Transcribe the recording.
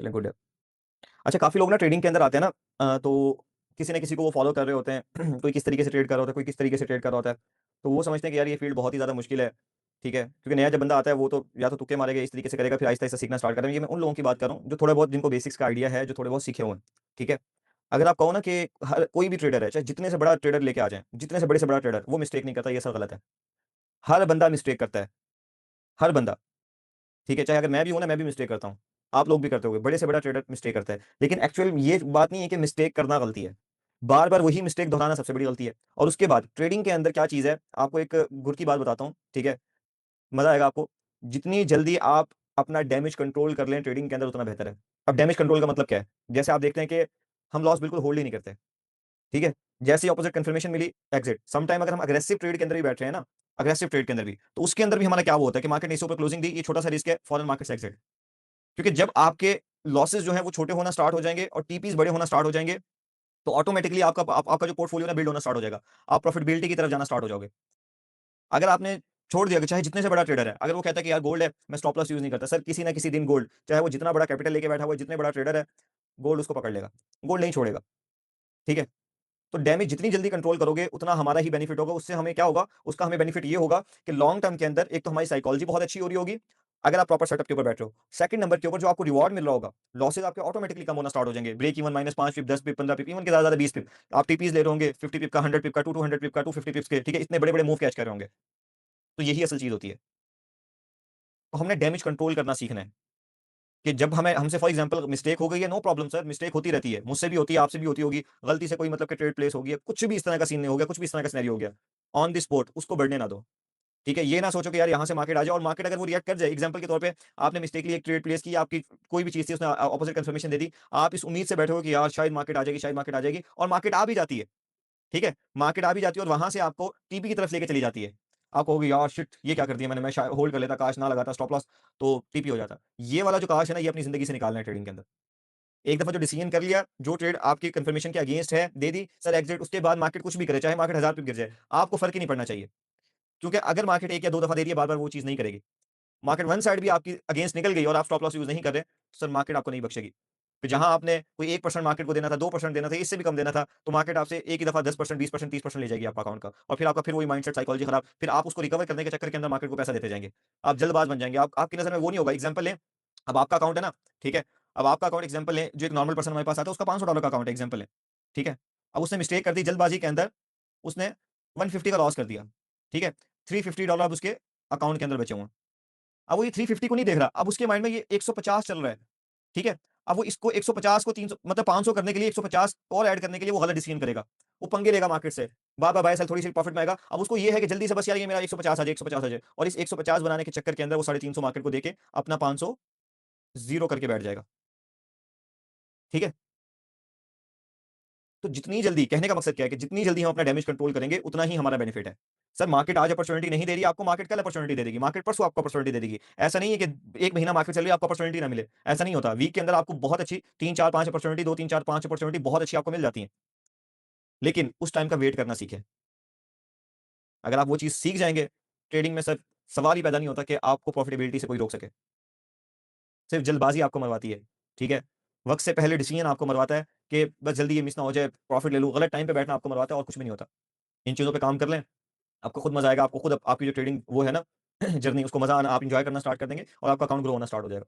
चलिए गुड है। अच्छा काफ़ी लोग ना ट्रेडिंग के अंदर आते हैं ना तो किसी न किसी को वो फ़ॉलो कर रहे होते हैं। कोई किस तरीके से ट्रेड कर रहा होता है, कोई किस तरीके से ट्रेड कर रहा होता है। तो वो समझते हैं कि यार ये फ़ील्ड बहुत ही ज़्यादा मुश्किल है, ठीक है? क्योंकि नया जब बंदा आता है वो तो या तो तुक्के मारेगा इस तरीके से करेगा फिर आहिस्ता-आहिस्ता सीखना स्टार्ट करेगा। ये मैं उन लोगों की बात कर रहा हूँ जो थोड़ा बहुत जिनको बेसिक्स का आइडिया है, जो थोड़े बहुत सीखे हुए हैं, ठीक है? अगर आप कहो ना कि हर कोई भी ट्रेडर है, चाहे जितने से बड़ा ट्रेडर लेके आ जाएँ, जितने से बड़े से बड़ा ट्रेडर, वो मिस्टेक नहीं करता, ये सब गलत है। हर बंदा मिस्टेक करता है, हर बंदा। ठीक है, चाहे अगर मैं भी हूँ ना, मैं भी मिस्टेक करता हूँ। आप लोग भी करते होंगे, बड़े से बड़ा ट्रेडर मिस्टेक करता है। लेकिन एक्चुअल ये बात नहीं है कि मिस्टेक करना गलती है। बार-बार वही मिस्टेक दोहराना सबसे बड़ी गलती है। और उसके बाद ट्रेडिंग के अंदर क्या चीज़ है, आपको एक गुर की बात बताता हूँ, ठीक है? मज़ा आएगा आपको। जितनी जल्दी आप अपना डैमेज कंट्रोल कर लें ट्रेडिंग के अंदर उतना बेहतर है। अब डैमेज कंट्रोल का मतलब क्या है? जैसे आप देखते हैं कि हम लॉस बिल्कुल होल्ड ही नहीं करते, ठीक है? जैसे ही अपोज़िट कन्फर्मेशन मिली, एक्सिट। सम टाइम अगर हम एग्रेसिव ट्रेड के अंदर भी बैठ रहे हैं ना, एग्रेसिव ट्रेड के अंदर भी, तो उसके अंदर भी हमारा क्या वो होता है कि मार्केट ने इससे ऊपर क्लोजिंग दी, ये छोटा-सा रिस्क है, फॉरेन मार्केट से एक्सिट। क्योंकि जब आपके लॉसेस जो हैं वो छोटे होना स्टार्ट हो जाएँगे और टीपीज़ बड़े होना स्टार्ट हो जाएँगे, तो ऑटोमैटिकली आपका जो पोर्टफोलियो है ना बिल्ड होना स्टार्ट हो जाएगा। आप प्रॉफिटेबिलिटी की तरफ जाना स्टार्ट हो जाओगे। अगर आपने छोड़ दिया कि चाहे जितने से बड़ा ट्रेडर है, अगर वो कहता है कि यार गोल्ड है, मैं स्टॉप लॉस यूज़ नहीं करता। सर किसी ना किसी दिन गोल्ड, चाहे वो जितना बड़ा कैपिटल लेके बैठा हुआ है, जितने बड़ा ट्रेडर है, गोल्ड उसको पकड़ लेगा। गोल्ड नहीं छोड़ेगा, ठीक है? तो डैमेज जितनी जल्दी कंट्रोल करोगे, उतना हमारा ही बेनिफिट होगा। उससे हमें क्या होगा, उसका हमें बेनिफिट ये होगा कि लॉन्ग टर्म के अंदर एक तो हमारी साइकोलॉजी बहुत अच्छी हो रही होगी, अगर आप प्रॉपर सेटअप के ऊपर बैठ रहे हो। सेकंड नंबर के ऊपर जो आपको रिवॉर्ड मिल रहा होगा, लॉसेस आपके ऑटोमैटिकली कम होना स्टार्ट हो जाएँगे। ब्रेक इवन माइनस 5 पिप, 10 पिप, 15 पिप, इवन के ज़्यादा-ज़्यादा 20 पिप। आप टीपीज़ ले रहे होंगे 50 पिप का, 100 पिप का, 200 पिप का, 250 पिप्स के, ठीक है? इतने बड़े-बड़े मूव कैच कर रहे होंगे। तो यही असल चीज़ होती है। तो हमने डैमेज कंट्रोल करना सीखना है। कि जब हमें हमसे फॉर एग्जांपल मिस्टेक हो गई है, नो प्रॉब्लम सर, मिस्टेक होती रहती है। मुझसे भी होती है, आपसे भी होती होगी। गलती से कोई मतलब कि ट्रेड प्लेस हो गई है, कुछ भी इस तरह का सीन नहीं हो गया, कुछ भी इस तरह का सिनेरियो हो गया। ऑन द स्पॉट उसको बढ़ने ना दो। ठीक है? ये ना सोचो कि यार यहाँ से मार्केट आ जाए और मार्केट अगर वो रिएक्ट कर जाए, एग्जांपल के तौर पे आपने मिस्टेकली एक ट्रेड प्लेस की, आपकी कोई भी चीज़ थी, उसने अपोजिट कन्फर्मेशन दे दी। आप इस उम्मीद से बैठे हो कि यार शायद मार्केट आ जाएगी, शायद मार्केट आ जाएगी और मार्केट आ भी जाती है। ठीक है? मार्केट आ भी जाती है और वहाँ से आपको टीपी की तरफ लेके चली जाती है। आप कहोगे यार शिट! ये क्या कर दिया मैंने, मैं शायद होल्ड कर लेता, काश ना लगाता स्टॉप लॉस तो टीपी हो जाता। ये वाला जो काश है ना, ये अपनी ज़िंदगी से निकालना है ट्रेडिंग के अंदर। एक दफ़ा जो डिसीजन कर लिया, जो ट्रेड आपकी कन्फर्मेशन के अगेंस्ट है, दे दी, सर एग्ज़िट, उसके बाद मार्केट कुछ भी करे, चाहे मार्केट 1000 पिप गिर जाए, आपको फ़र्क ही नहीं पड़ना चाहिए। क्योंकि अगर मार्केट 1 या 2 दफ़ा दे रही है, बार-बार वो चीज़ नहीं करेगी। मार्केट वन साइड भी आपकी अगेंस्ट निकल गई और आप स्टॉप लॉस यूज़ नहीं कर रहे, तो सर मार्केट आपको नहीं बख्शेगी। फिर जहाँ आपने कोई 1% मार्केट को देना था, 2% देना था, इससे भी कम देना था, तो मार्केट आपसे एक ही दफ़ा 10%, 20%, 30% ले जाएगी आपका अकाउंट का और फिर आपका फिर वही माइंडसेट साइकोलॉजी खराब, फिर आप उसको रिकवर करने के चक्कर के अंदर मार्केट को पैसा देते जाएँगे। आप जल्दबाज़ बन जाएँगे, आप आपकी नज़र में वो नहीं होगा। एग्ज़ाम्पल लें, अब आपका अकाउंट है ना, ठीक है? अब आपका अकाउंट एग्ज़ाम्पल लें, जो एक नॉर्मल पर्सन हमारे पास आता है, उसका $500 का अकाउंट है, एग्ज़ाम्पल लें, ठीक है? अब उसने मिस्टेक कर दी जल्दबाज़ी के अंदर, उसने 150 का लॉस कर दिया, ठीक है? $350 अब उसके अकाउंट के अंदर बचे हुए हैं। अब वो ये 350 को नहीं देख रहा, अब उसके माइंड में ये 150 चल रहा है, ठीक है? अब वो इसको 150 को 300 मतलब 500 करने के लिए 150 और ऐड करने के लिए वो गलत डिसीजन करेगा। वो पंगे लेगा मार्केट से, बार-बार बाय सेल थोड़ी-सी प्रॉफिट में आएगा। अब उसको ये है कि जल्दी से बस यार ये मेरा 150 आ जाए, 150 आ जाए और इस 150 बनाने के चक्कर के अंदर वो 350 मार्केट को देके अपना 500 ज़ीरो करके बैठ जाएगा, ठीक है? तो जितनी जल्दी कहने का मकसद क्या है कि जितनी जल्दी हम अपना डैमेज कंट्रोल करेंगे, उतना ही हमारा बेनिफिट है। सर मार्केट आज अपॉर्च्युनिटी नहीं दे रही है, आपको मार्केट कल अपॉर्च्युनिटी दे देगी। मार्केट परसों आपको अपॉर्च्युनिटी दे देगी। ऐसा नहीं है कि 1 महीना मार्केट चल रही है, आपको अपॉर्च्युनिटी ना मिले। ऐसा नहीं होता। वीक के अंदर आपको बहुत अच्छी 3, 4, 5 अपॉर्च्युनिटी 2, 3, 4, 5 अपॉर्च्युनिटी बहुत अच्छी आपको मिल जाती हैं। लेकिन उस टाइम का वेट करना सीखें। अगर आप वो चीज़ सीख जाएँगे, ट्रेडिंग में सर सवाल ही पैदा नहीं होता कि आपको प्रॉफिटेबिलिटी से कोई रोक सके। सिर्फ जल्दबाज़ी आपको मरवाती है, ठीक है? वक़्त से पहले डिसीज़न आपको मरवाता है कि बस जल्दी ये मिस ना हो जाए, प्रॉफिट ले लूँ, गलत टाइम पे बैठना आपको मरवाता है और कुछ भी नहीं होता। इन चीज़ों पे काम कर लें, आपको खुद मज़ा आएगा, आपको खुद आपकी जो ट्रेडिंग वो है ना जर्नी उसको मज़ा आना आप एन्जॉय करना स्टार्ट कर देंगे और आपका अकाउंट ग्रो होना स्टार्ट हो जाएगा।